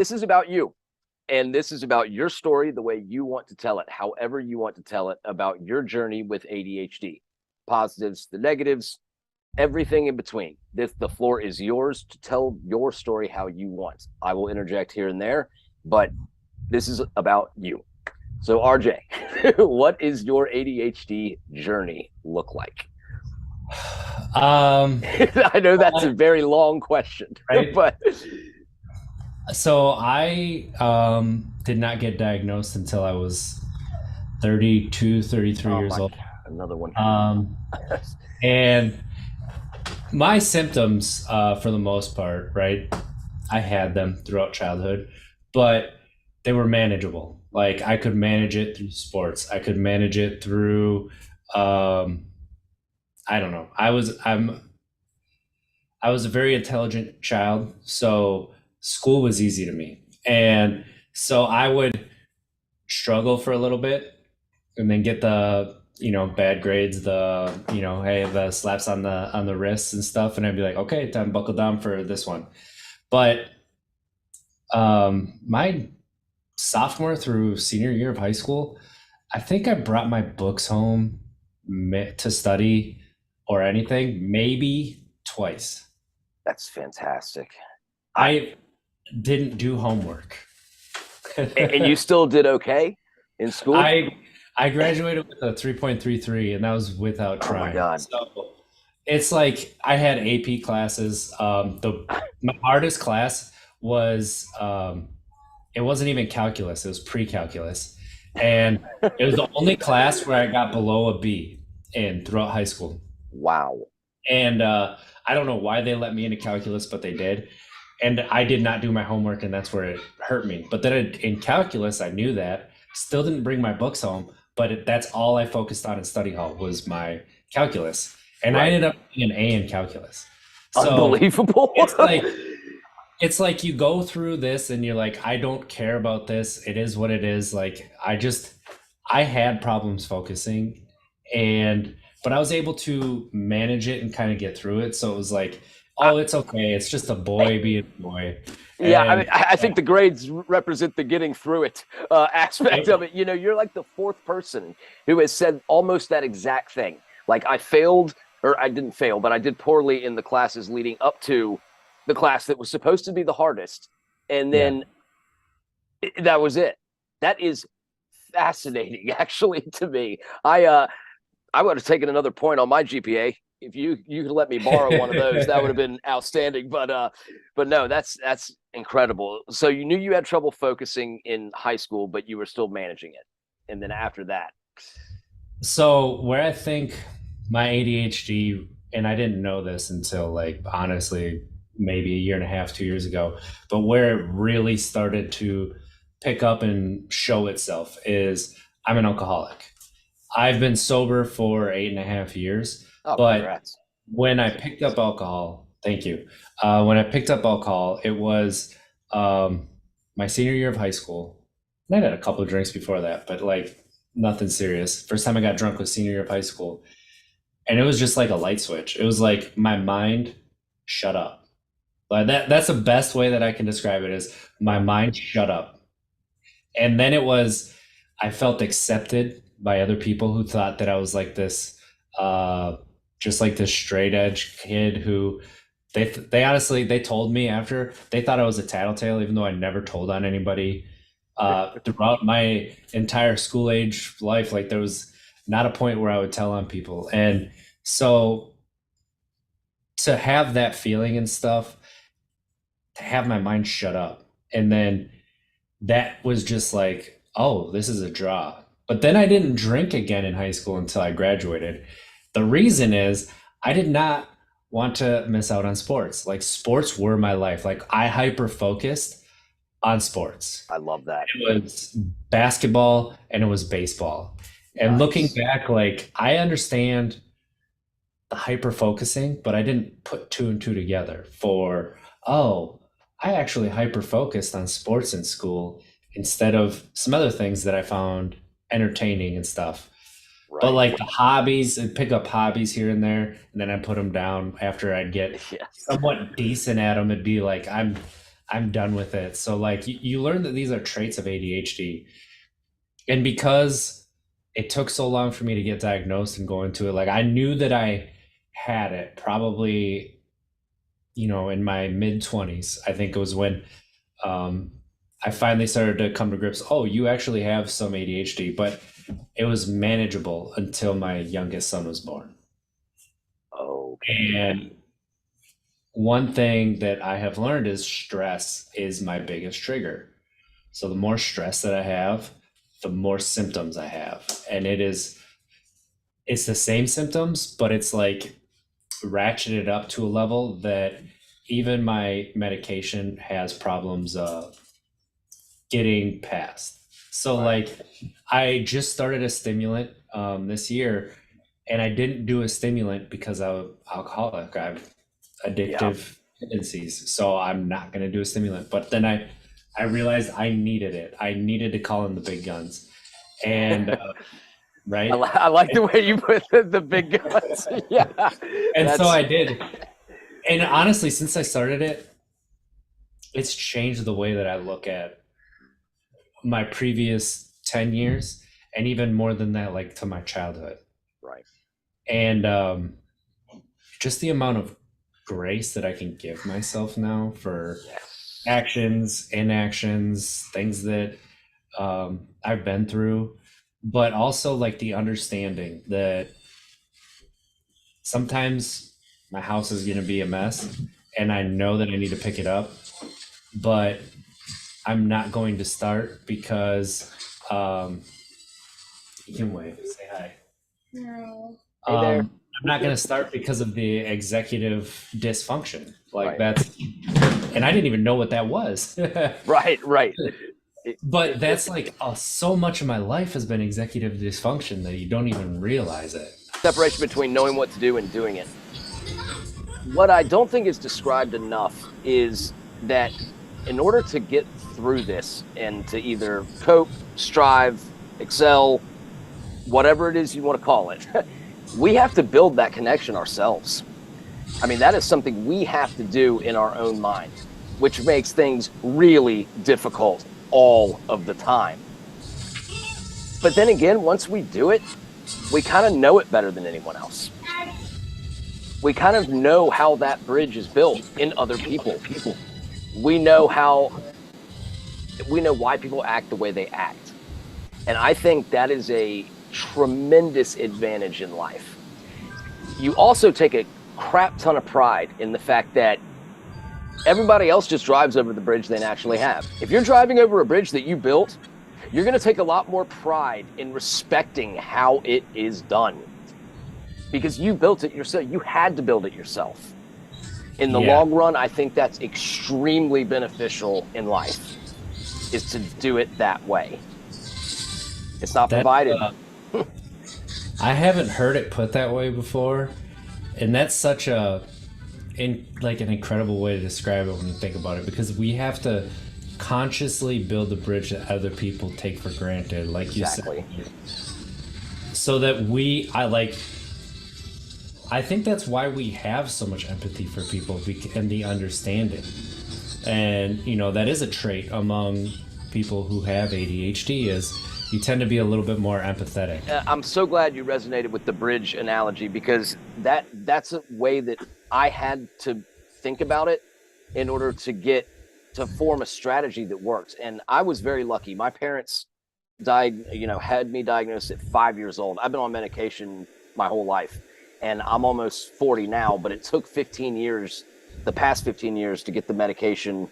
this is about you. And this is about your story, the way you want to tell it, however you want to tell it, about your journey with ADHD. Positives, the negatives, everything in between. The floor is yours to tell your story how you want. I will interject here and there, but this is about you. So RJ, what is your ADHD journey look like? I know that's a very long question, right. but So I did not get diagnosed until I was 32, 33 oh years my God, old. another one. Um, and my symptoms, for the most part, right, I had them throughout childhood, but they were manageable. Like I could manage it through sports. I could manage it through, um, I don't know. I was a very intelligent child, so school was easy to me. And so I would struggle for a little bit and then get the, bad grades, hey, the slaps on the wrists and stuff, and I'd be like, okay, time to buckle down for this one. But my sophomore through senior year of high school, I think I brought my books home to study or anything maybe twice. That's fantastic. I didn't do homework. And you still did okay in school? I I graduated with a 3.33 and that was without Oh my trying. God. So it's like I had AP classes. The My hardest class was it wasn't even calculus, it was pre-calculus. And it was the only class where I got below a B in throughout high school. Wow. And I don't know why they let me into calculus, but they did. And I did not do my homework, and that's where it hurt me. But then in calculus, I knew that. Still didn't bring my books home, but that's all I focused on in study hall was my calculus, and I Right. ended up getting an A in calculus. So Unbelievable. it's like it's like you go through this, and you're like, I don't care about this. It is what it is. Like I had problems focusing, and but I was able to manage it and kind of get through it. So it was like, I, oh, it's okay. It's just a boy being a boy. yeah, I mean, And I think the grades represent the getting through it aspect of right, it. You're like the fourth person who has said almost that exact thing. Like I failed, or I didn't fail, but I did poorly in the classes leading up to the class that was supposed to be the hardest, and yeah, then that was it. That is fascinating, actually, to me. I would have taken another point on my GPA if you could let me borrow one of those. That would have been outstanding. But no, that's incredible. So you knew you had trouble focusing in high school, but you were still managing it. And then after that, so where I think my ADHD, and I didn't know this until like honestly, maybe a year and a half, 2 years ago, but where it really started to pick up and show itself is I'm an alcoholic. I've been sober for 8.5 years, oh, but congrats. when I picked up alcohol, thank you. When I picked up alcohol, it was um, my senior year of high school. And I had a couple of drinks before that, but like nothing serious. First time I got drunk was senior year of high school. And it was just like a light switch. It was like my mind shut up. Like that's the best way that I can describe it is my mind shut up. And then it was I felt accepted by other people who thought that I was like this uh just like this straight edge kid who they honestly they told me after they thought I was a tattletale even though I never told on anybody throughout my entire school age life. Like there was not a point where I would tell on people. And so to have that feeling and stuff, to have my mind shut up, and then that was just like, oh, this is a draw. But then I didn't drink again in high school until I graduated. The reason is I did not want to miss out on sports. Like sports were my life. Like I hyper focused on sports. I love that. It was basketball and it was baseball. And looking Nice. back, like I understand the hyper focusing, but I didn't put two and two together for, oh, I actually hyper focused on sports in school instead of some other things that I found entertaining and stuff. But Right. like the hobbies, I'd pick up hobbies here and there, and then I'd put them down after I'd get Yes. somewhat decent at them. It'd be like, I'm I'm done with it. So like you learn that these are traits of ADHD. And because it took so long for me to get diagnosed and go into it, like I knew that I had it probably, in my mid 20s. I think it was when um, I finally started to come to grips. Oh, you actually have some ADHD, but it was manageable until my youngest son was born. Okay. And one thing that I have learned is stress is my biggest trigger. So the more stress that I have, the more symptoms I have. And it's the same symptoms, but it's like ratcheted up to a level that even my medication has problems getting past. So Right. like I just started a stimulant this year, and I didn't do a stimulant because I'm alcoholic. I have Yeah. addictive tendencies, so I'm not going to do a stimulant. But then I realized I needed it. I needed to call in the big guns, and right. I like the way you put the big guns. Yeah, And so that's I did. And honestly, since I started it, it's changed the way that I look at my previous 10 years and even more than that, like to my childhood. right. And just the amount of grace that I can give myself now for Yes. actions, inactions, things that I've been through, but also like the understanding that sometimes my house is going to be a mess and I know that I need to pick it up, but I'm not going to start because you can wave, say hi. No. Hey there. I'm not going to start because of the executive dysfunction. Like Right. that's, and I didn't even know what that was. Right. Right. But that's like so much of my life has been executive dysfunction that you don't even realize it. Separation between knowing what to do and doing it. What I don't think is described enough is that in order to get through this and to either cope, strive, excel, whatever it is you want to call it, we have to build that connection ourselves. I mean, that is something we have to do in our own mind, which makes things really difficult all of the time. But then again, once we do it, we kind of know it better than anyone else. We kind of know how that bridge is built in other people. We know why people act the way they act. And I think that is a tremendous advantage in life. You also take a crap ton of pride in the fact that everybody else just drives over the bridge they naturally have. If you're driving over a bridge that you built, you're going to take a lot more pride in respecting how it is done because you built it yourself. You had to build it yourself. In the long run, I think that's extremely beneficial in life, is to do it that way. It's not provided. I haven't heard it put that way before, and that's such an incredible way to describe it when you think about it, because we have to consciously build the bridge that other people take for granted, like Exactly. you said, so that I think that's why we have so much empathy for people and the understanding. And, that is a trait among people who have ADHD is you tend to be a little bit more empathetic. I'm so glad you resonated with the bridge analogy, because that's a way that I had to think about it in order to form a strategy that works. And I was very lucky. My parents had me diagnosed at 5 years old. I've been on medication my whole life, and I'm almost 40 now, but it took the past 15 years to get the medication.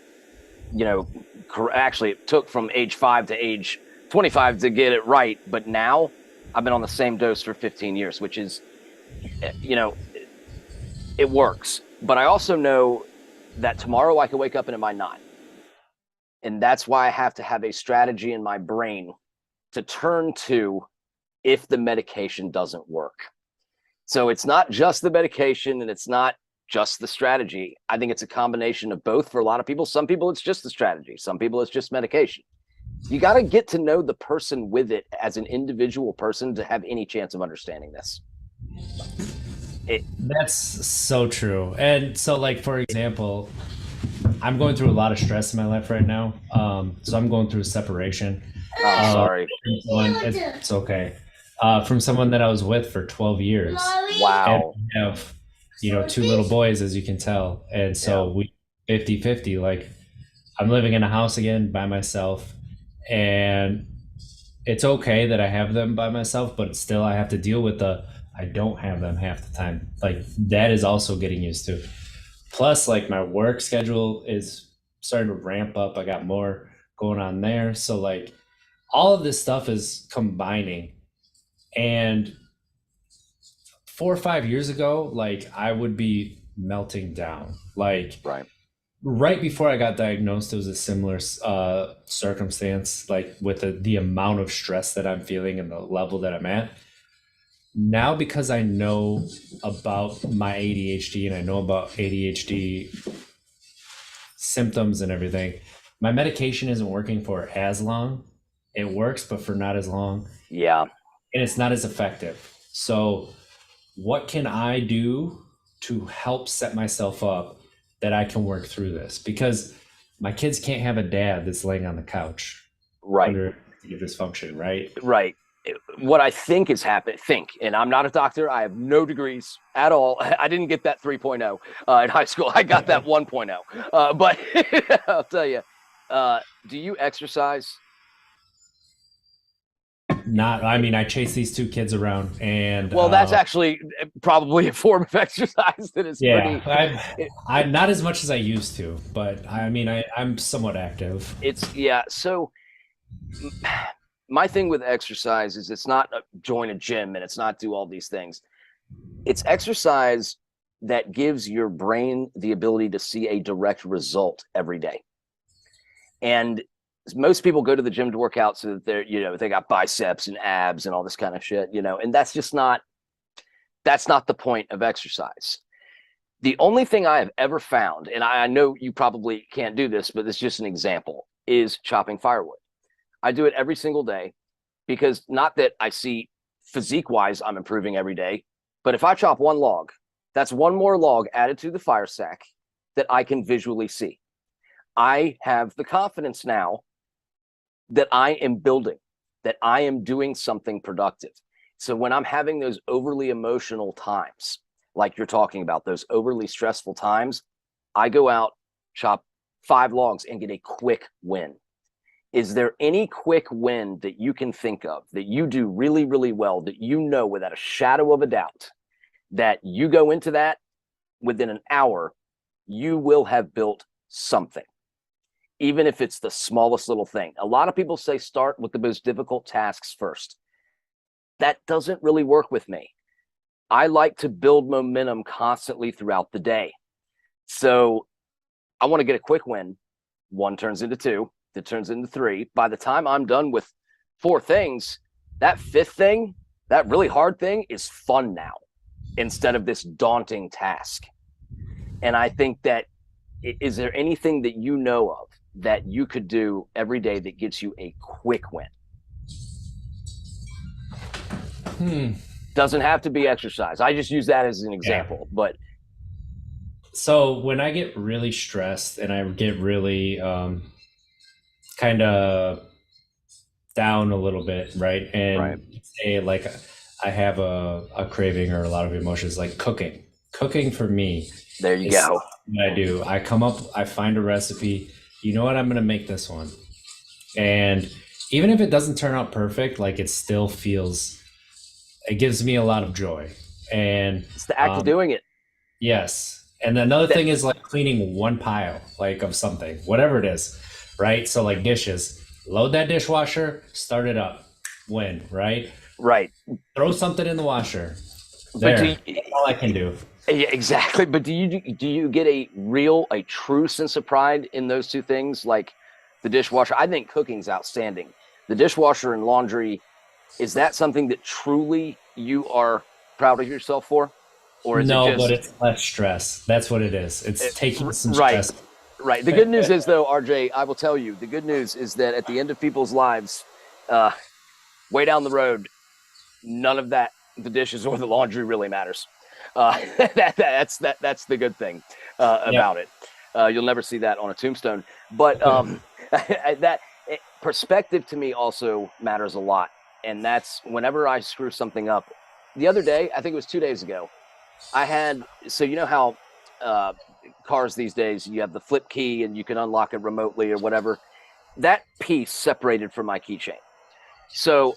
Actually it took from age 5 to age 25 to get it right, but now I've been on the same dose for 15 years, which is, it works. But I also know that tomorrow I could wake up and it might not. And that's why I have to have a strategy in my brain to turn to if the medication doesn't work. So it's not just the medication and it's not just the strategy. I think it's a combination of both for a lot of people. Some people, it's just the strategy. Some people, it's just medication. You got to get to know the person with it as an individual person to have any chance of understanding this. That's so true. And so, like, for example, I'm going through a lot of stress in my life right now. So I'm going through a separation. I'm sorry. It's okay. From someone that I was with for 12 years. And Wow. we have, two little boys, as you can tell. And so Yeah. we 50-50. Like, I'm living in a house again by myself. And it's okay that I have them by myself, but still I have to deal with I don't have them half the time. Like, that is also getting used to. Plus, like, my work schedule is starting to ramp up. I got more going on there. So, like, all of this stuff is combining. And 4 or 5 years ago, like, I would be melting down. Like, Right. right before I got diagnosed, it was a similar circumstance, like with the amount of stress that I'm feeling and the level that I'm at. Now, because I know about my ADHD and I know about ADHD symptoms and everything, my medication isn't working for as long. It works, but for not as long. Yeah. And it's not as effective. So, what can I do to help set myself up that I can work through this? Because my kids can't have a dad that's laying on the couch Right. under dysfunction, right? Right. What I think is happening, and I'm not a doctor. I have no degrees at all. I didn't get that 3.0 in high school. I got that 1.0. But I'll tell you, do you exercise? I mean, I chase these two kids around, and Well, that's actually probably a form of exercise that is yeah, pretty. I'm not as much as I used to, but I mean, I'm somewhat active. So my thing with exercise is it's not join a gym and it's not do all these things. It's exercise that gives your brain the ability to see a direct result every day. And most people go to the gym to work out so that they got biceps and abs and all this kind of shit, and that's not the point of exercise. The only thing I have ever found, and I know you probably can't do this, but it's just an example, is chopping firewood. I do it every single day because not that I see physique wise I'm improving every day, but if I chop one log, that's one more log added to the fire sack that I can visually see. I have the confidence now that I am building, that I am doing something productive. So when I'm having those overly emotional times, like you're talking about, those overly stressful times, I go out, chop 5 logs and get a quick win. Is there any quick win that you can think of that you do really, really well, that without a shadow of a doubt that you go into that within an hour, you will have built something, even if it's the smallest little thing? A lot of people say start with the most difficult tasks first. That doesn't really work with me. I like to build momentum constantly throughout the day. So I want to get a quick win. 1 turns into 2. That turns into 3. By the time I'm done with 4 things, that 5th thing, that really hard thing, is fun now instead of this daunting task. And I think that, is there anything that you know of that you could do every day that gets you a quick win? Doesn't have to be exercise. I just use that as an example. But so when I get really stressed and I get really kind of down a little bit, right? And right. say, like, I have a craving or a lot of emotions, like cooking. Cooking for me, There you go. what I do. I come up, I find a recipe. You know what? I'm going to make this one. And even if it doesn't turn out perfect, like, it still feels, it gives me a lot of joy. And It's the act of doing it. yes. And another thing is, like, cleaning one pile, like, of something, whatever it is, right? So, like, dishes, load that dishwasher, start it up, win, right? Right. Throw something in the washer. There, that's all I can do. Yeah, exactly. But do you get a true sense of pride in those 2 things, like the dishwasher? I think cooking's outstanding. The dishwasher and laundry, is that something that truly you are proud of yourself for? Or is No, it just... but it's less stress. That's what it is. It's taking some right. stress. Right. The good news is, though, RJ, I will tell you, the good news is that at the end of people's lives, way down the road, none of that, the dishes or the laundry, really matters. That's the good thing about it. You'll never see that on a tombstone. But that perspective to me also matters a lot. And that's whenever I screw something up. The other day, I think it was 2 days ago, I had, so you know how cars these days, you have the flip key and you can unlock it remotely or whatever. That piece separated from my keychain. So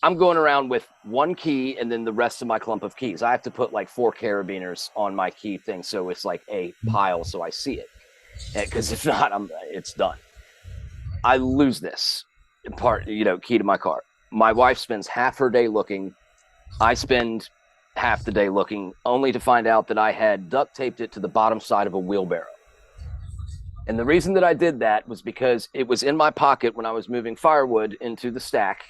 I'm going around with one key and then the rest of my clump of keys. I have to put like 4 carabiners on my key thing, so it's like a pile, so I see it. Because if not, it's done. I lose this part, key to my car. My wife spends half her day looking. I spend half the day looking, only to find out that I had duct taped it to the bottom side of a wheelbarrow. And the reason that I did that was because it was in my pocket when I was moving firewood into the stack,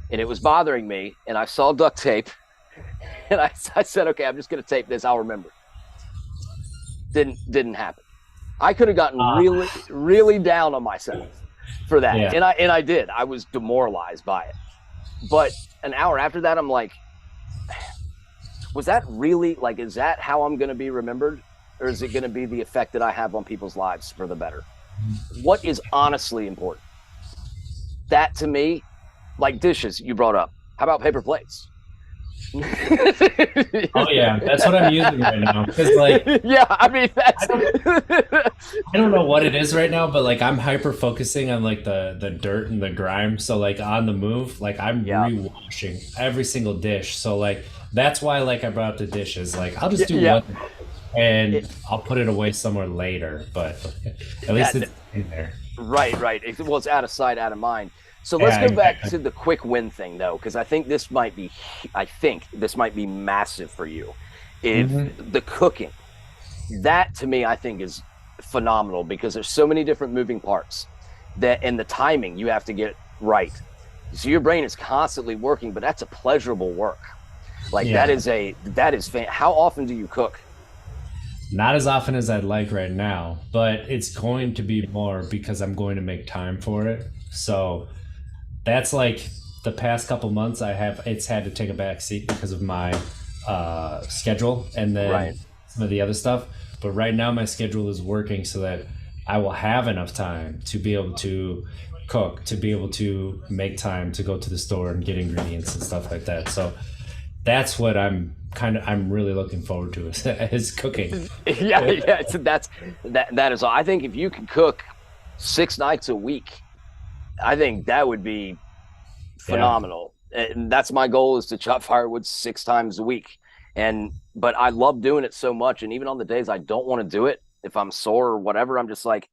and it was bothering me, and I saw duct tape, and I said, okay, I'm just going to tape this. I'll remember. Didn't happen. I could have gotten really, really down on myself for that. Yeah. And I did. I was demoralized by it. But an hour after that, I'm like, was that really, like, is that how I'm going to be remembered? Or is it going to be the effect that I have on people's lives for the better? What is honestly important? That to me, like dishes you brought up. How about paper plates? Oh yeah, that's what I'm using right now. Cause like, yeah, I mean, I don't know what it is right now, but like I'm hyper focusing on like the dirt and the grime. So like on the move, like I'm rewashing every single dish. So like that's why like I brought up the dishes. Like I'll just do one, and I'll put it away somewhere later. But at least it's in there. Right. Well, it's out of sight, out of mind. So let's go back to the quick win thing, though, because I think this might be massive for you. If the cooking, that to me, I think is phenomenal because there's so many different moving parts and the timing you have to get right. So your brain is constantly working, but that's a pleasurable work. Like that is how often do you cook? Not as often as I'd like right now, but it's going to be more because I'm going to make time for it. So that's like the past couple months it's had to take a back seat because of my schedule and then some of the other stuff. But right now my schedule is working so that I will have enough time to be able to cook, to be able to make time to go to the store and get ingredients and stuff like that. So that's what I'm really looking forward to is cooking. Yeah. So that is all. I think if you can cook 6 nights a week, I think that would be phenomenal. And that's my goal, is to chop firewood 6 times a week. But I love doing it so much. And even on the days I don't want to do it, if I'm sore or whatever, I'm just like,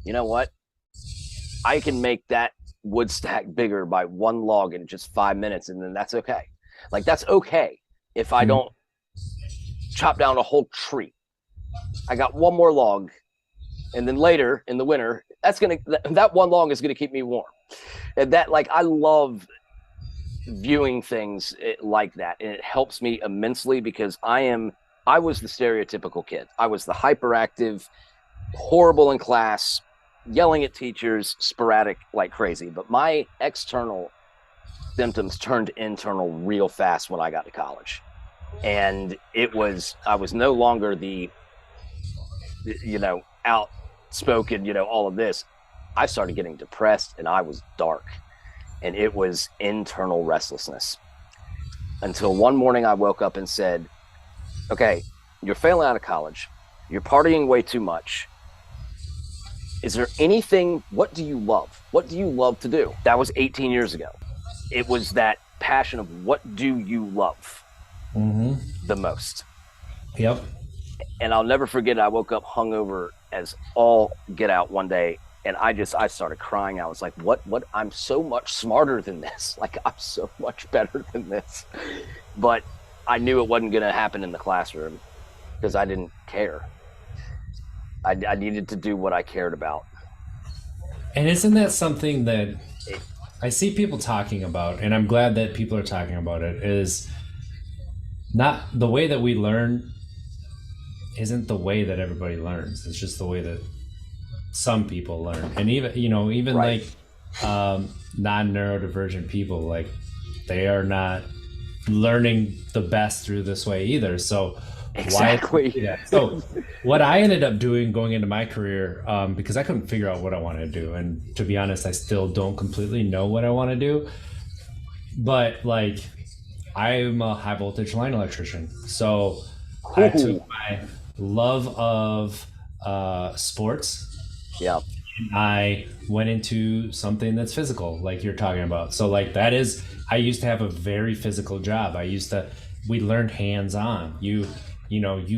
you know what? I can make that wood stack bigger by 1 log in just 5 minutes. And then that's okay. Like that's okay if I don't chop down a whole tree. I got 1 more log. And then later in the winter, that 1 log is going to keep me warm. And that, like, I love viewing things like that. And it helps me immensely because I was the stereotypical kid. I was the hyperactive, horrible in class, yelling at teachers, sporadic like crazy. But my external symptoms turned internal real fast when I got to college. And I was no longer the, outspoken, all of this. I started getting depressed and I was dark, and it was internal restlessness until one morning I woke up and said, okay, you're failing out of college. You're partying way too much. Is there anything, what do you love? What do you love to do? That was 18 years ago. It was that passion of what do you love the most? Yep. And I'll never forget, I woke up hungover as all get out one day, and I started crying. I was like, what, I'm so much smarter than this. Like, I'm so much better than this. But I knew it wasn't going to happen in the classroom because I didn't care. I needed to do what I cared about. And isn't that something that I see people talking about, and I'm glad that people are talking about it, is not the way that we learn isn't the way that everybody learns. It's just the way that some people learn. And even like non-neurodivergent people, like they are not learning the best through this way either. So Why Exactly. do that? So what I ended up doing going into my career, because I couldn't figure out what I wanted to do, and to be honest, I still don't completely know what I want to do. But like, I'm a high voltage line electrician, so I took Ooh, my love of sports. yeah. I went into something that's physical, like you're talking about. So like that is, I used to have a very physical job. We learned hands on. You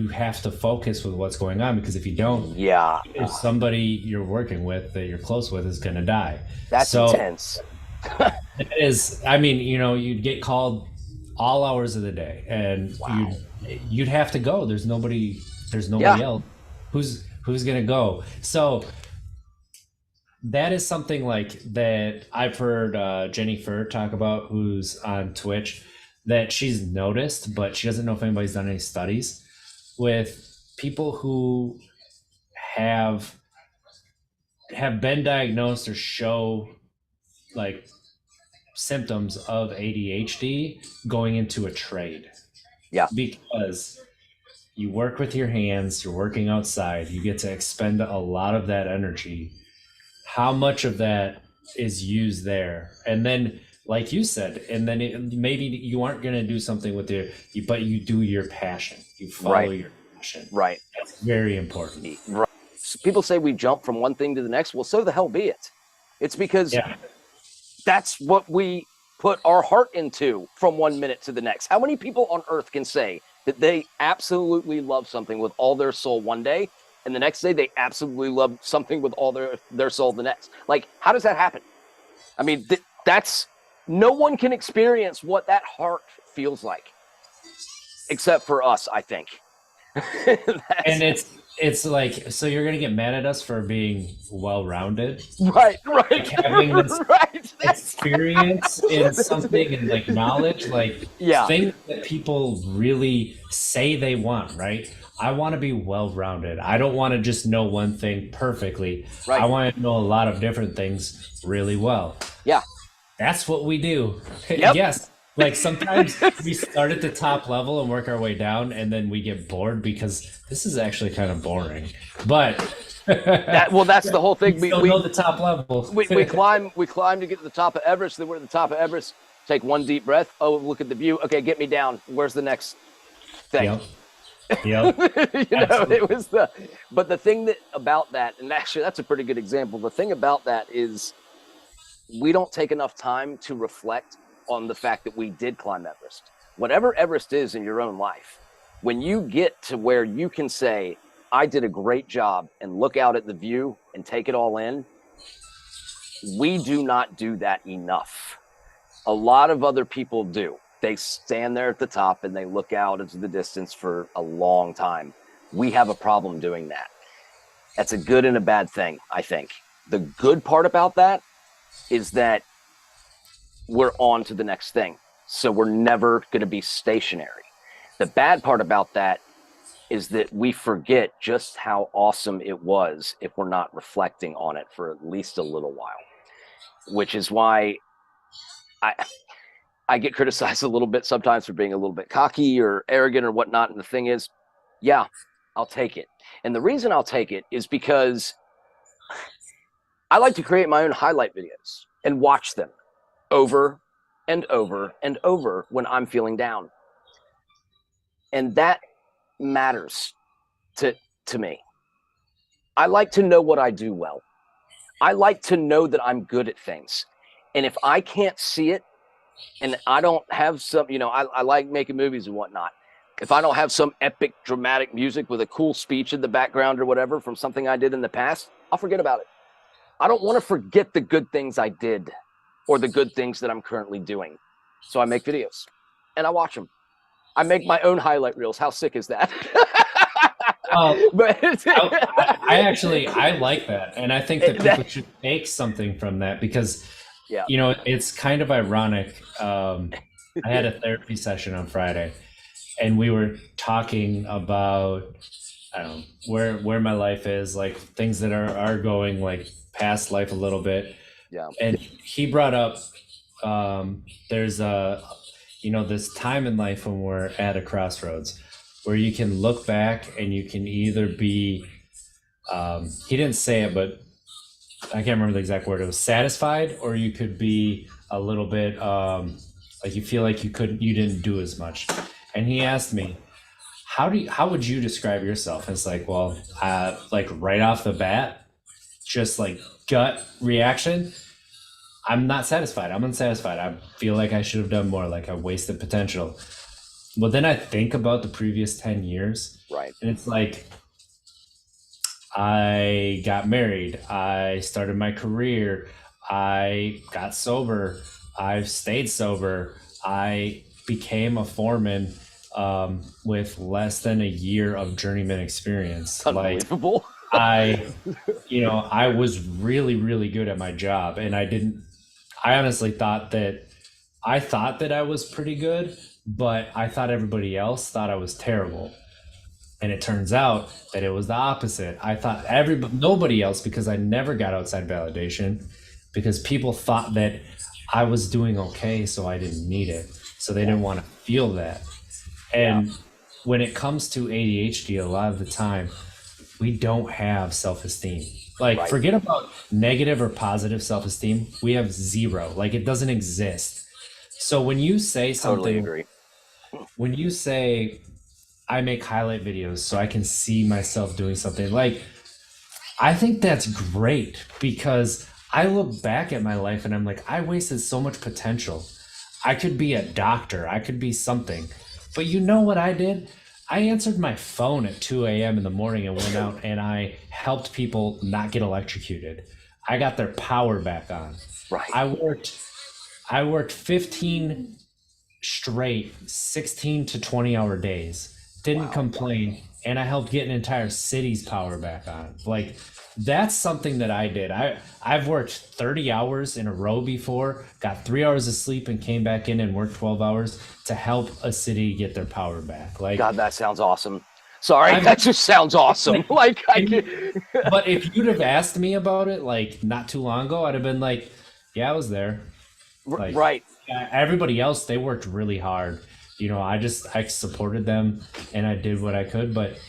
have to focus with what's going on, because if you don't, Yeah. if somebody you're working with that you're close with is going to die. That's So intense. it is, I mean, you'd get called all hours of the day, and Wow. you'd have to go. There's Yeah. nobody else who's going to go. So that is something like that I've heard Jenny Fur talk about, who's on Twitch, that she's noticed, but she doesn't know if anybody's done any studies with people who have been diagnosed or show like symptoms of ADHD going into a trade, Yeah. because you work with your hands, you're working outside, you get to expend a lot of that energy. How much of that is used there? And then, like you said, and then maybe you aren't going to do something with but you do your passion, you follow Right. your passion. Right. That's very important. Right. People say we jump from one thing to the next. Well, so the hell be it. It's because Yeah. that's what we put our heart into from 1 minute to the next. How many people on earth can say that they absolutely love something with all their soul one day, and the next day they absolutely love something with all their soul the next? Like, how does that happen? I mean, that's no one can experience what that heart feels like except for us, I think. And it's like, so you're going to get mad at us for being well-rounded, right, like having this right. experience in something, and like knowledge, like Yeah, things that people really say they want, right? I want to be well-rounded. I don't want to just know one thing perfectly. right. I want to know a lot of different things really well. Yeah. That's what we do. Yep. Yes. Like sometimes we start at the top level and work our way down, and then we get bored because this is actually kind of boring. But that's the whole we thing. still know the top level. We climb to get to the top of Everest. Then we're at the top of Everest. Take one deep breath. Oh, look at the view. Okay, get me down. Where's the next thing? Yep. Yep. It was but the thing about that, and actually that's a pretty good example. The thing about that is we don't take enough time to reflect on the fact that we did climb Everest. Whatever Everest is in your own life, when you get to where you can say, I did a great job, and look out at the view and take it all in, we do not do that enough. A lot of other people do. They stand there at the top and they look out into the distance for a long time. We have a problem doing that. That's a good and a bad thing, I think. The good part about that is that we're on to the next thing. So we're never going to be stationary. The bad part about that is that we forget just how awesome it was if we're not reflecting on it for at least a little while, which is why I get criticized a little bit sometimes for being a little bit cocky or arrogant or whatnot. And the thing is, yeah, I'll take it. And the reason I'll take it is because I like to create my own highlight videos and watch them over and over and over when I'm feeling down. And that matters to me. I like to know what I do well. I like to know that I'm good at things. And if I can't see it, and I don't have some, I like making movies and whatnot. If I don't have some epic dramatic music with a cool speech in the background or whatever from something I did in the past, I'll forget about it. I don't want to forget the good things I did or the good things that I'm currently doing. So I make videos and I watch them. I make my own highlight reels. How sick is that? But I like that, and I think that people should take something from that, because yeah, it's kind of ironic. I had a therapy session on Friday, and we were talking about, I don't know, where my life is, like things that are going like past life a little bit. Yeah. And he brought up there's this time in life when we're at a crossroads. where you can look back and you can either be, he didn't say it, but I can't remember the exact word. It was satisfied, or you could be a little bit like you feel like you didn't do as much. And he asked me, how would you describe yourself? And it's like, well, like right off the bat, just like gut reaction, I'm not satisfied. I'm unsatisfied. I feel like I should have done more. Like I wasted potential. But then I think about the previous 10 years, Right. and it's like I got married, I started my career, I got sober, I've stayed sober, I became a foreman with less than a year of journeyman experience. Like Unbelievable. I, I was really, really good at my job, and I honestly I thought that I was pretty good, but I thought everybody else thought I was terrible. And it turns out that it was the opposite. I thought nobody else, because I never got outside validation, because people thought that I was doing okay, so I didn't need it. So they didn't want to feel that. And when it comes to ADHD, a lot of the time, we don't have self-esteem. Like, Right. forget about negative or positive self-esteem. We have zero. Like, it doesn't exist. So when you say Totally something, agree. when you say, I make highlight videos so I can see myself doing something, like, I think that's great, because I look back at my life and I'm like, I wasted so much potential. I could be a doctor, I could be something. But you know what I did? I answered my phone at 2 a.m. in the morning and went out and I helped people not get electrocuted. I got their power back on. Right. I worked 15 straight 16 to 20-hour days, didn't complain, and I helped get an entire city's power back on. Like, that's something that I did. I've worked 30 hours in a row before, got 3 hours of sleep, and came back in and worked 12 hours to help a city get their power back. Like, God, that sounds awesome. Sorry, I've that just sounds awesome. Like I and could, but if you'd have asked me about it like not too long ago, I'd have been like, yeah, I was there. Like, right. everybody else, they worked really hard. I supported them and I did what I could. But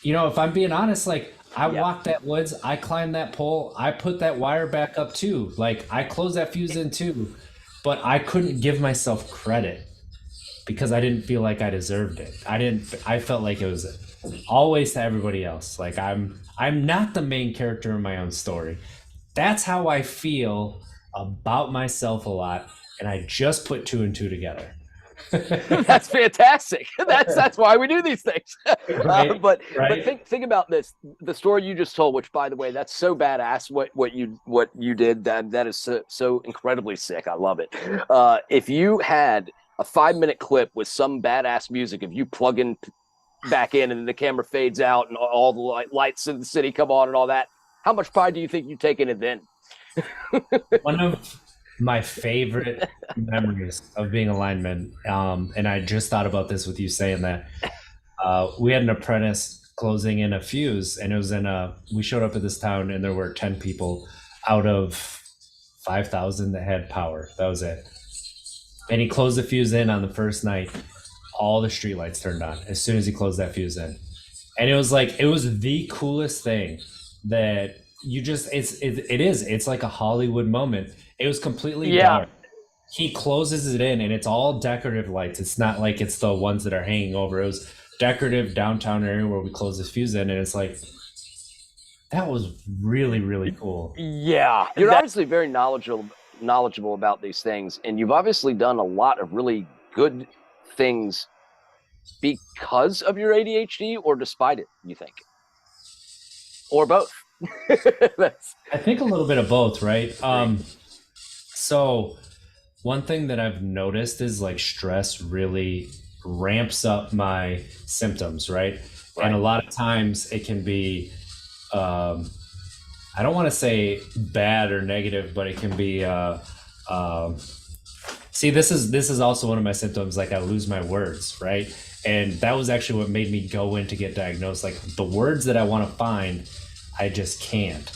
if I'm being honest, like, I Yep. walked that woods, I climbed that pole, I put that wire back up too. Like, I closed that fuse in too. But I couldn't give myself credit because I didn't feel like I deserved it. I felt like it was always to everybody else. Like, I'm not the main character in my own story. That's how I feel about myself a lot, and I just put two and two together. That's fantastic. That's why we do these things. Right, But right. think about this. The story you just told, which by the way, that's so badass. What you did, that is so incredibly sick. I love it. If you had a 5 minute clip with some badass music, if you plug in back in and then the camera fades out and all the lights in the city come on and all that, how much pride do you think you take in it then? One of my favorite memories of being a lineman, and I just thought about this with you saying that, we had an apprentice closing in a fuse, and we showed up at this town and there were 10 people out of 5,000 that had power. That was it. And he closed the fuse in on the first night. All the streetlights turned on as soon as he closed that fuse in. And it was the coolest thing that it's like a Hollywood moment. It was completely Yeah. dark. He closes it in and it's all decorative lights. It's not like it's the ones that are hanging over. It was decorative downtown area where we closed this fuse in, and it's like, that was really, really cool. Yeah. You're obviously very knowledgeable about these things, and you've obviously done a lot of really good things because of your ADHD or despite it, you think? Or both. That's I think a little bit of both, right? great. So one thing that I've noticed is, like, stress really ramps up my symptoms, right? And a Right. lot of times it can be, um, I don't want to say bad or negative, but it can be, um, see, this is also one of my symptoms. Like, I lose my words, right? And that was actually what made me go in to get diagnosed. Like, the words that I want to find, I just can't.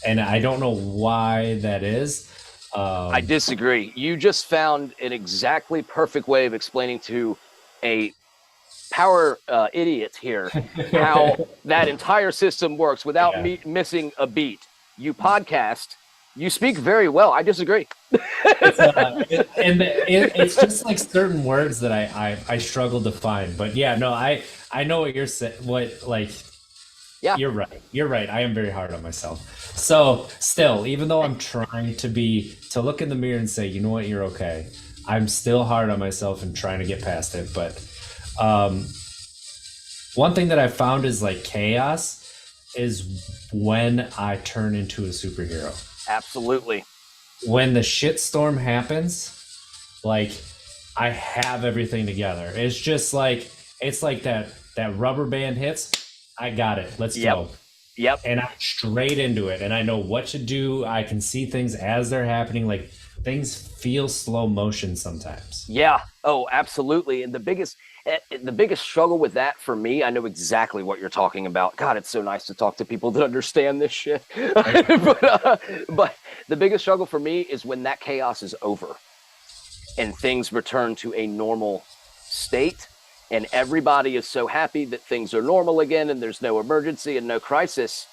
And I don't know why that is. I Um, disagree. You just found an exactly perfect way of explaining to a power idiot here how that entire system works without me missing a beat. You podcast, you speak very well. I disagree. It's just like certain words that I struggle to find. But yeah, no, I know what you're saying. What like Yeah. You're right. You're right. I am very hard on myself. So still, even though I'm trying to look in the mirror and say, you know what, you're okay. I'm still hard on myself and trying to get past it. But um, one thing that I found is like chaos is when I turn into a superhero. Absolutely. When the shitstorm happens, like I have everything together. It's just like it's like that rubber band hits. I got it. Let's go. Yep. And I'm straight into it, and I know what to do. I can see things as they're happening. Like things feel slow motion sometimes. Yeah. Oh, absolutely. And the biggest struggle with that for me, I know exactly what you're talking about. God, it's so nice to talk to people that understand this shit. But the biggest struggle for me is when that chaos is over and things return to a normal state. And everybody is so happy that things are normal again and there's no emergency and no crisis.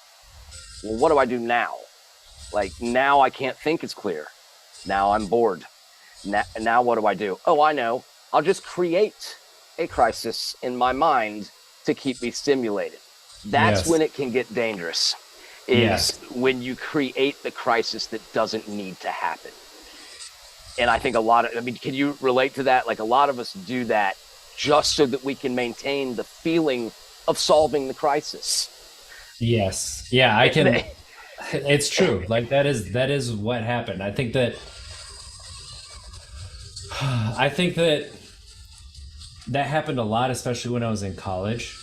Well, what do I do now? Like now I can't think as clear. Now I'm bored. Now what do I do? Oh, I know. I'll just create a crisis in my mind to keep me stimulated. That's when it can get dangerous, is when you create the crisis that doesn't need to happen. And I think can you relate to that? Like a lot of us do that just so that we can maintain the feeling of solving the crisis. Yes. Yeah, I can. It's true. Like that is what happened. I think that happened a lot, especially when I was in college.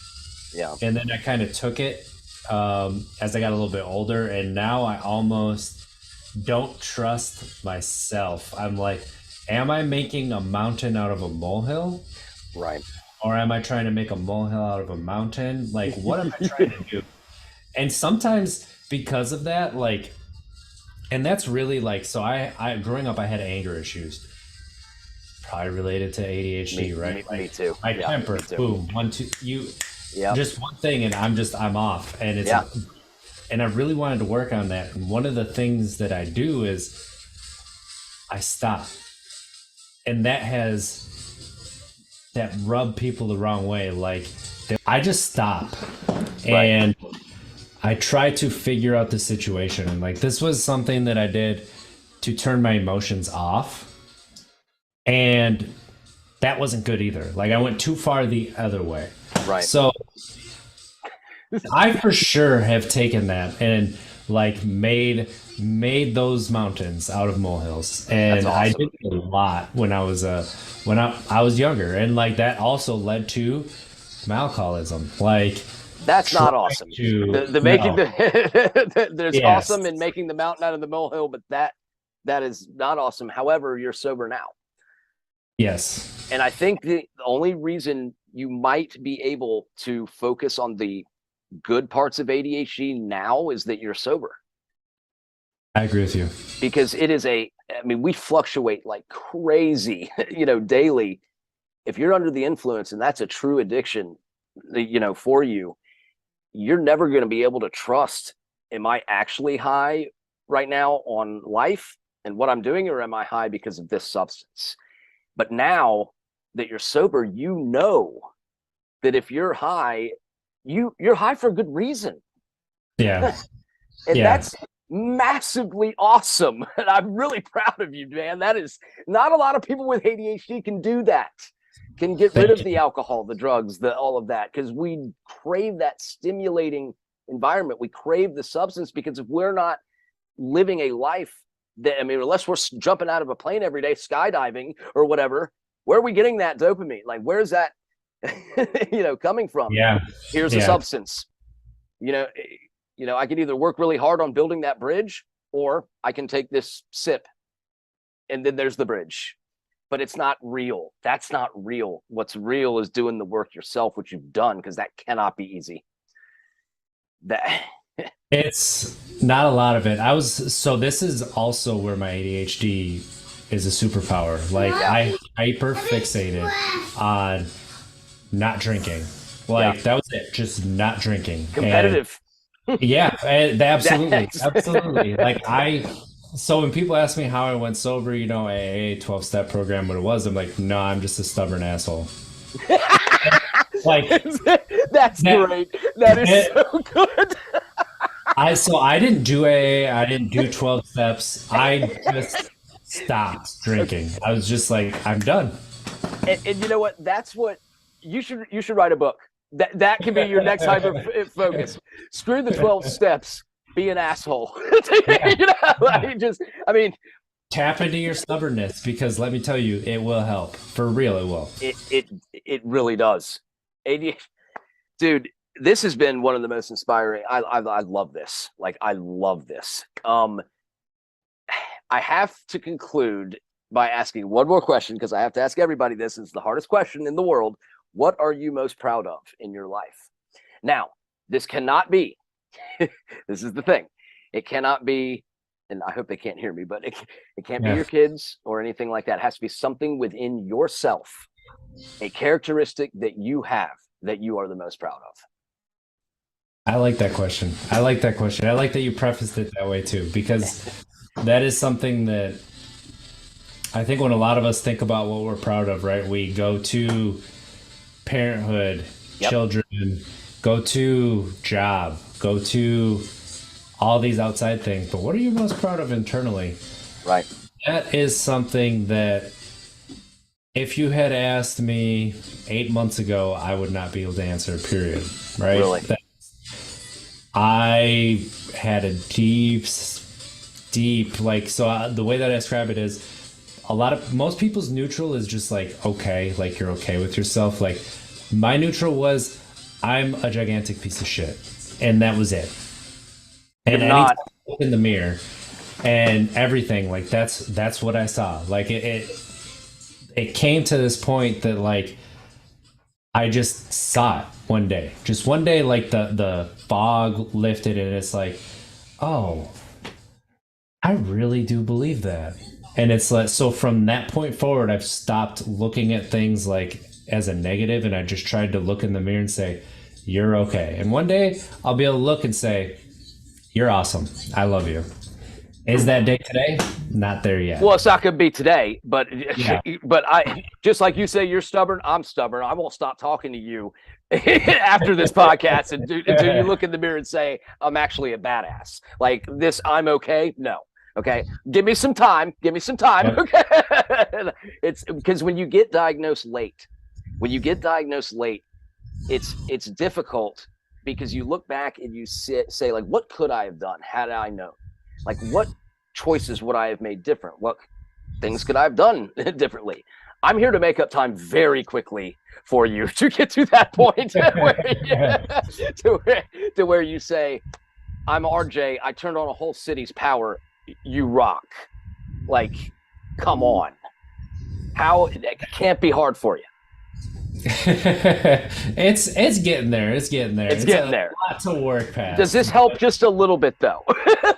Yeah. And then I kind of took it as I got a little bit older, and now I almost don't trust myself. I'm like, am I making a mountain out of a molehill? Right. Or am I trying to make a molehill out of a mountain? Like, what am I trying to do? And sometimes because of that, like, and that's really like, so I growing up, I had anger issues, probably related to ADHD, right? Me too. My temper, boom, 1, 2, just one thing, and I'm off, and and I really wanted to work on that. And one of the things that I do is I stop, and that rub people the wrong way. Like I just stop and I try to figure out the situation. And like this was something that I did to turn my emotions off. And that wasn't good either. Like I went too far the other way. Right. So I for sure have taken that and like made those mountains out of molehills. And awesome. I did a lot when I was younger, and like that also led to my alcoholism. Like that's not awesome. There's awesome in making the mountain out of the molehill, but that is not awesome. However, you're sober now. Yes. And I think the only reason you might be able to focus on the good parts of ADHD now is that you're sober. I agree with you. Because we fluctuate like crazy, daily. If you're under the influence and that's a true addiction, for you, you're never going to be able to trust, am I actually high right now on life and what I'm doing, or am I high because of this substance? But now that you're sober, you know that if you're high, you're high for a good reason. Yeah. And that's massively awesome. And I'm really proud of you, man. That is not a lot of people with ADHD can do that, can get rid of the alcohol, the drugs, all of that, because we crave that stimulating environment. We crave the substance because if we're not living a life that, unless we're jumping out of a plane every day, skydiving or whatever, where are we getting that dopamine? Like, where's that, coming from? Yeah. Here's the substance. I can either work really hard on building that bridge, or I can take this sip and then there's the bridge. But it's not real. That's not real. What's real is doing the work yourself, which you've done, because that cannot be easy. It's not a lot of it. So this is also where my ADHD is a superpower. Like I hyper fixated on not drinking. Like Yeah. that was it, just not drinking. And Competitive. yeah, absolutely, That's absolutely. So when people ask me how I went sober, AA, 12-step program, what it was, I'm like, no, I'm just a stubborn asshole. Like that's that, great. That is that so good. I didn't do AA, I didn't do 12 steps. I just stopped drinking. I was just like, I'm done. And you know what? That's what you should write a book. That can be your next hyper focus. Screw the 12 steps. Be an asshole. Yeah. Yeah. I mean, Tap into your stubbornness because let me tell you, it will help. For real, it will. it really does. ADHD, dude, this has been one of the most inspiring. I love this. Like I love this. I have to conclude by asking one more question because I have to ask everybody this. It's the hardest question in the world. What are you most proud of in your life? Now, this cannot be, this is the thing. It cannot be, and I hope they can't hear me, but it can't be your kids or anything like that. It has to be something within yourself, a characteristic that you have that you are the most proud of. I like that question. I like that question. I like that you prefaced it that way too, because that is something that I think when a lot of us think about what we're proud of, right? We go to parenthood, Yep. children, go to job, go to all these outside things. But what are you most proud of internally? Right. That is something that if you had asked me 8 months ago, I would not be able to answer, period. Right? Really. I had a deep, the way that I describe it is most people's neutral is just like, okay, like you're okay with yourself. Like my neutral was, I'm a gigantic piece of shit. And that was it. And You're anytime not. I look in the mirror and everything, like that's what I saw. Like it came to this point that like I just saw it one day. Just one day, like the fog lifted and it's like, oh, I really do believe that. And it's like, so from that point forward, I've stopped looking at things like as a negative and I just tried to look in the mirror and say, you're okay. And one day I'll be able to look and say, you're awesome. I love you. Is that day today? Not there yet. Well, it's not going to be today, but Yeah. but I just like you say, you're stubborn. I'm stubborn. I won't stop talking to you after this podcast until you look in the mirror and say, I'm actually a badass. Like this, I'm okay. No. Okay. Give me some time. Give me some time. Yep. Okay. It's because when you get diagnosed late, it's difficult because you look back and you say like, what could I have done had I known? Like, what choices would I have made different? What things could I have done differently? I'm here to make up time very quickly for you to get to that point to where you say, I'm RJ. I turned on a whole city's power. You rock. Like, come on. How it can't be hard for you. It's getting there. It's getting there. It's getting there. A lot to work past. Does this help just a little bit though?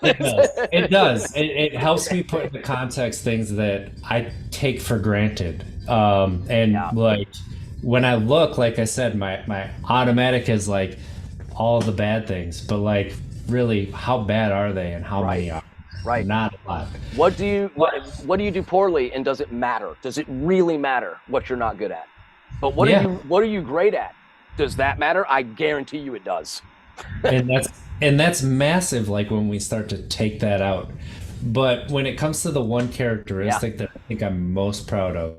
It does. It does. It helps me put into context things that I take for granted. Like when I look, like I said, my automatic is like all the bad things, but like really, how bad are they, and how many are? Right. Not a lot. What do you do poorly, and does it matter? Does it really matter what you're not good at? But what are you great at? Does that matter? I guarantee you it does. and that's massive, like when we start to take that out. But when it comes to the one characteristic that I think I'm most proud of,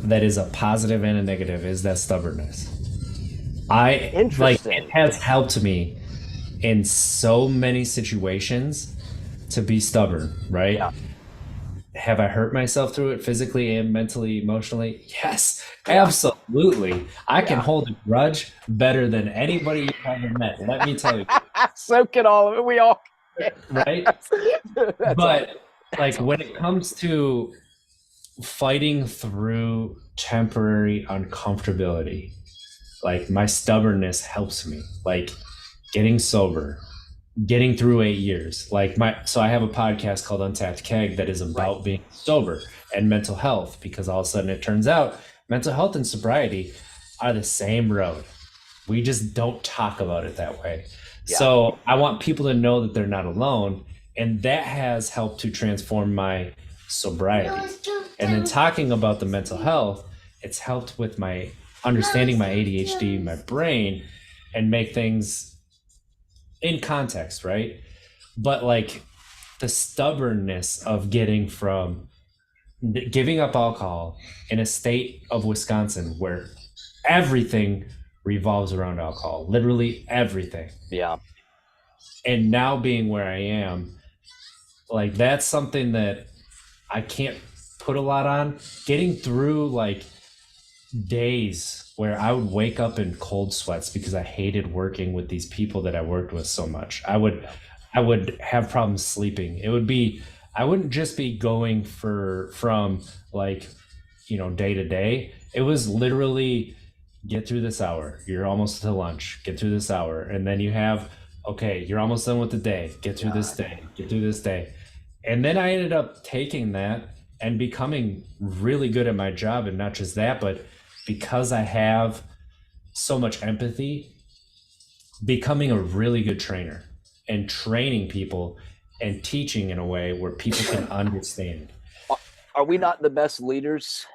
that is a positive and a negative, is that stubbornness. It has helped me in so many situations to be stubborn, right? Yeah. Have I hurt myself through it physically and mentally, emotionally? Yes, absolutely. I can hold a grudge better than anybody you've ever met. Let me tell you. So can all of it. We all can. Right? But like when it comes to fighting through temporary uncomfortability, like my stubbornness helps me. Like getting sober, getting through 8 years. So I have a podcast called UntappedKeg that is about being sober and mental health, because all of a sudden it turns out mental health and sobriety, are the same road. We just don't talk about it that way. Yeah. So I want people to know that they're not alone. And that has helped to transform my sobriety. And then talking about the mental health, it's helped with my understanding my ADHD, my brain, and make things in context, right? But like the stubbornness of getting from giving up alcohol in a state of Wisconsin where everything revolves around alcohol, literally everything. Yeah. And now being where I am, like that's something that I can't put a lot on. Getting through like days where I would wake up in cold sweats because I hated working with these people that I worked with so much. I would have problems sleeping. I wouldn't just be going from like, day to day. It was literally get through this hour. You're almost to lunch. Get through this hour. And then you have, okay, you're almost done with the day. Get through this day. Get through this day. And then I ended up taking that and becoming really good at my job. And not just that, but because I have so much empathy, becoming a really good trainer and training people and teaching in a way where people can understand. Are we not the best leaders?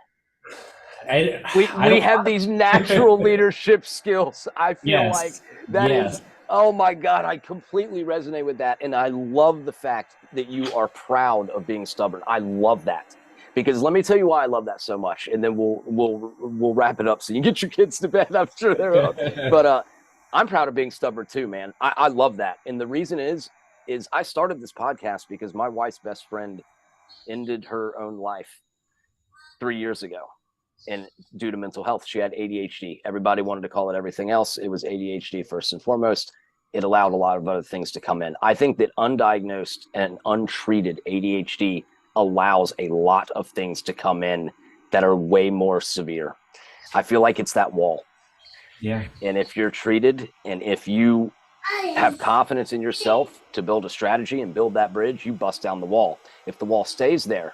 We we have these natural leadership skills. I feel like that is, oh my God, I completely resonate with that. And I love the fact that you are proud of being stubborn. I love that. Because let me tell you why I love that so much, and then we'll wrap it up so you can get your kids to bed. I'm sure they're up. But I'm proud of being stubborn too, man. I love that. And the reason is I started this podcast because my wife's best friend ended her own life 3 years ago. And due to mental health, she had ADHD. Everybody wanted to call it everything else. It was ADHD first and foremost. It allowed a lot of other things to come in. I think that undiagnosed and untreated ADHD allows a lot of things to come in that are way more severe. I feel like it's that wall. Yeah. And if you're treated and if you have confidence in yourself to build a strategy and build that bridge, you bust down the wall. If the wall stays there,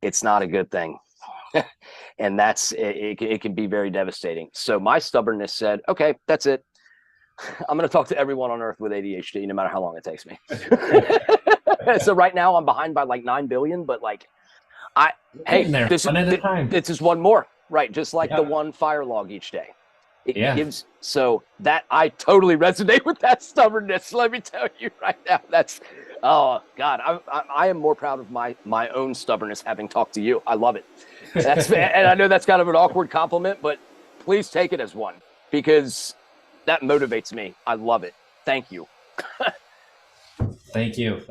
it's not a good thing. And it can be very devastating. So my stubbornness said, okay, that's it. I'm going to talk to everyone on earth with ADHD, no matter how long it takes me. So right now I'm behind by like 9 billion, but like, this is one more, right? Just like the one fire log each day. It gives, so that I totally resonate with that stubbornness. Let me tell you right now, that's, oh God, I am more proud of my own stubbornness having talked to you. I love it. And I know that's kind of an awkward compliment, but please take it as one, because that motivates me. I love it. Thank you. Thank you.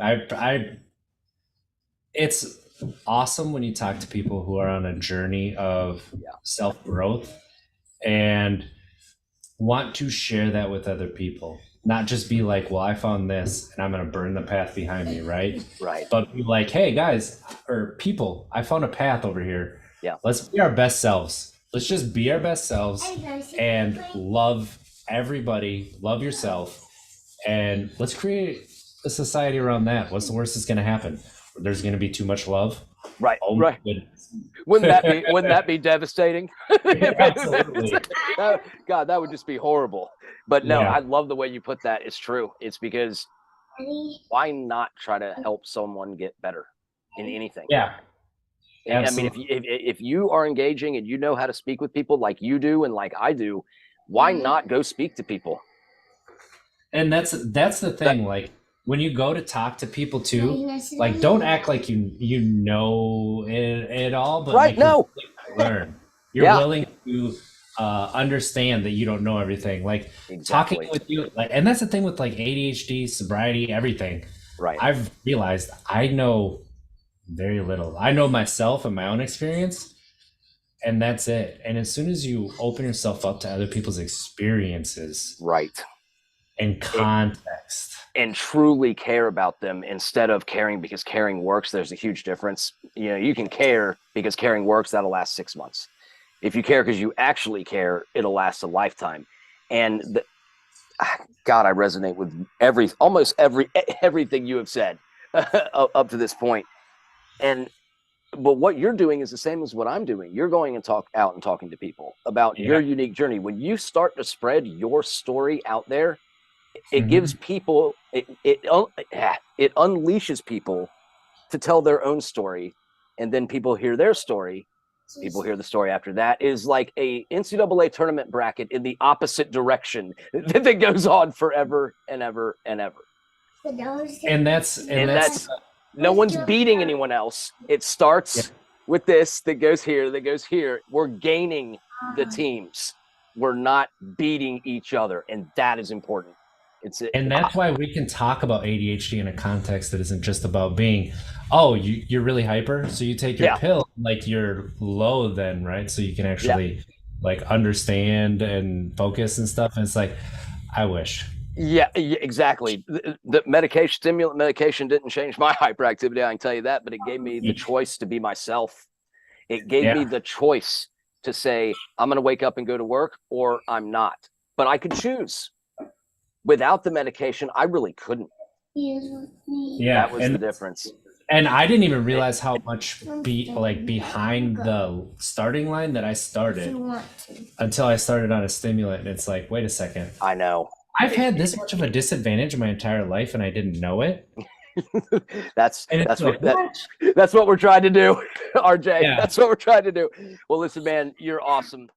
It's awesome when you talk to people who are on a journey of self-growth and want to share that with other people. Not just be like, well, I found this and I'm going to burn the path behind me, right? Right. But be like, hey, guys, or people, I found a path over here. Yeah. Let's be our best selves. Let's just be our best selves and love everybody, love yourself, and let's create a society around that. What's the worst that's going to happen? There's going to be too much love. Right. Oh, right. Wouldn't that be devastating? Absolutely. God, that would just be horrible. But no, I love the way you put that. It's true. It's because why not try to help someone get better in anything? Yeah. Absolutely. I mean, if you are engaging and you know how to speak with people like you do and like I do, why not go speak to people? And that's the thing. Like when you go to talk to people too, like don't act like you know it all, but right, no, learn. You're willing to understand that you don't know everything. Like talking with you, like, and that's the thing with like ADHD, sobriety, everything. Right. I've realized I know very little. I know myself and my own experience, and that's it. And as soon as you open yourself up to other people's experiences, right, and context, and truly care about them instead of caring because caring works, there's a huge difference. You know, you can care because caring works, that'll last 6 months. If you care because you actually care, it'll last a lifetime. And God, I resonate with almost everything you have said up to this point. And but what you're doing is the same as what I'm doing. You're going and talking to people about your unique journey. When you start to spread your story out there, it gives people, it unleashes people to tell their own story, and then people hear their story. People hear the story after that. Is like a NCAA tournament bracket in the opposite direction that goes on forever and ever and ever. And that's no one's beating anyone else. It starts with this that goes here, that goes here. We're gaining the teams. We're not beating each other, and that is important. And that's why we can talk about ADHD in a context that isn't just about being, oh, you're really hyper, so you take your pill, like you're low then, right? So you can actually like understand and focus and stuff. And it's like, I wish. Yeah, exactly. The stimulant medication didn't change my hyperactivity, I can tell you that, but it gave me the choice to be myself. It gave me the choice to say, I'm going to wake up and go to work, or I'm not. But I could choose. Without the medication, I really couldn't. Yeah, that was the difference. And I didn't even realize how much behind the starting line that I started until I started on a stimulant. And it's like, wait a second. I know. I've had this much of a disadvantage my entire life, and I didn't know it. That's what we're trying to do, RJ. Yeah. That's what we're trying to do. Well, listen, man, you're awesome.